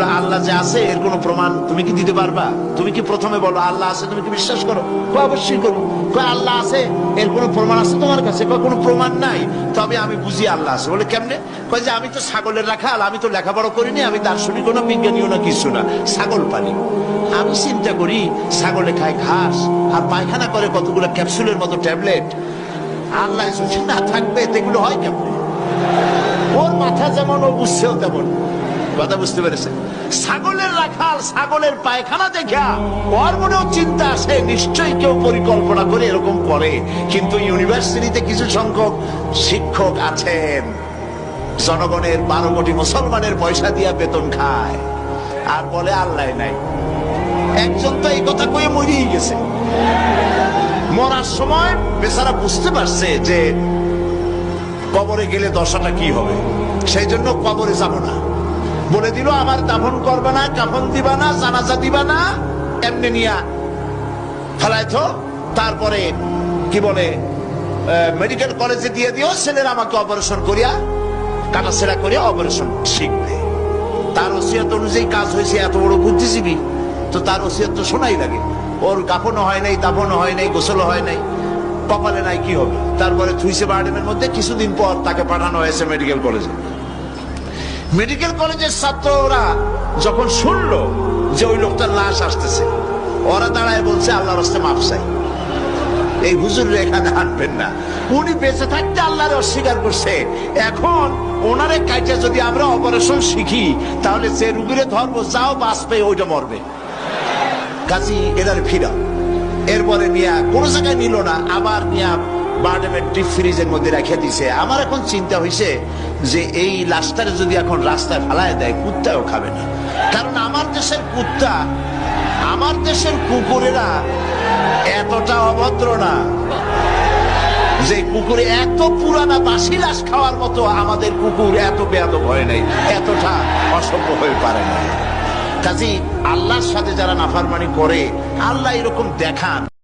বললো আল্লাহ যে আছে এর কোনো প্রমাণ তুমি কি দিতে পারবা? তুমি কি প্রথমে বলো আল্লাহ আছে, তুমি কি বিশ্বাস করো? অবশ্যই করো। আল্লাহ আছে এর কোনো প্রমাণ আছে তোমার কাছে? কোনো প্রমাণ নাই, তবে আমি বুঝি আল্লাহ আছে। বলে কেমনে? যে আমি তো ছাগলের রাখাল, আমি তো লেখাপড়া করিনি, আমি দার্শনিকও না বিজ্ঞানীও না কিছু না, ছাগল পালি। আমি চিন্তা করি ছাগলে খায় ঘাস আর পায়খানা করে কতগুলো ক্যাপসুলের মতো ট্যাবলেট, আল্লাহ যদি না থাকবে এগুলো হয় কেমনে? ওর মাথা যেমন ও বুঝছেও তেমন। কথা বুঝতে পেরেছে? ছাগলের রাখাল ছাগলের পায়খানা দেখা ওর মনেও চিন্তা আসে নিশ্চয়ই কেউ পরিকল্পনা করে এরকম করে। কিন্তু ইউনিভার্সিটিতে কিছু সংখ্যক শিক্ষক আছেন জনগণের 12 কোটি মুসলমানের পয়সা দিয়া বেতন খায় আর বলে আল্লাহ নাই। একজন তো এই কথা কয়ে মরিয়ে গেছে। মরার সময় বেচারা বুঝতে পারছে যে কবরে গেলে দশাটা কি হবে, সেই জন্য কবরে যাব না। বলে দিল আমার দাফন করবে না, কাফন দিবা না, জানাজা দিবা না, এমনি নিয়া ফেলাইতো। তারপরে কি বলে মেডিকেল কলেজে দিয়ে দিও, ছেলেরা আমাকে অপারেশন করিয়া কাটাছেড়া করিয়া অপারেশন শিখবে। তার ওসিয়ত অনুযায়ী কাজ হয়েছে। এত বড় বুদ্ধিজীবী, তো তার ওসিয়ত তো শোনাই লাগে। ওর কাফনও হয় নাই, দাফনও হয় নাই, গোসলও হয় নাই, কপালে নাই, কি হবে? তারপরে থুইছে বার্ডেমের মধ্যে। কিছুদিন পর তাকে পাঠানো হয়েছে মেডিকেল কলেজে। মেডিকেল কলেজের ছাত্ররা যখন শুনলো যে ওই লোকটার লাশ আসতেছে, ওরা দাঁড়ায় বলছে আল্লাহর রাস্তায় মাফ চাই, এই হুজুর এখানে আনবেন না। উনি বেঁচে থাকতে আল্লাহরে অস্বীকার করছে। এখন ওনারে কাইটা যদি আমরা অপারেশন শিখি তাহলে যে রুগীরে ধরবো যাও বাঁচবে ওইটা মরবে। কাজী এদের ফিরা। এরপরে নিয়া কোনো জায়গায় নিল না, আবার নিয়া বার্ডেমের ডিপ ফ্রিজের মধ্যে রেখে দিছে। আমার এখন চিন্তা হয়েছে যে এই লাশটারে যদি এখন রাস্তায় ফেলায় দেয় কুত্তাও খাবে না। কারণ আমার দেশের কুত্তা, আমার দেশের কুকুরেরা এতটা অভদ্র না যে কুকুরে এত পুরানা বাসি লাশ খাওয়ার মতো আমাদের কুকুর এত বেয়াদব হয় নাই, এতটা অসভ্য হয়ে পারে না। কাজী আল্লাহর সাথে যারা নাফরমানি করে আল্লাহ এরকম দেখান।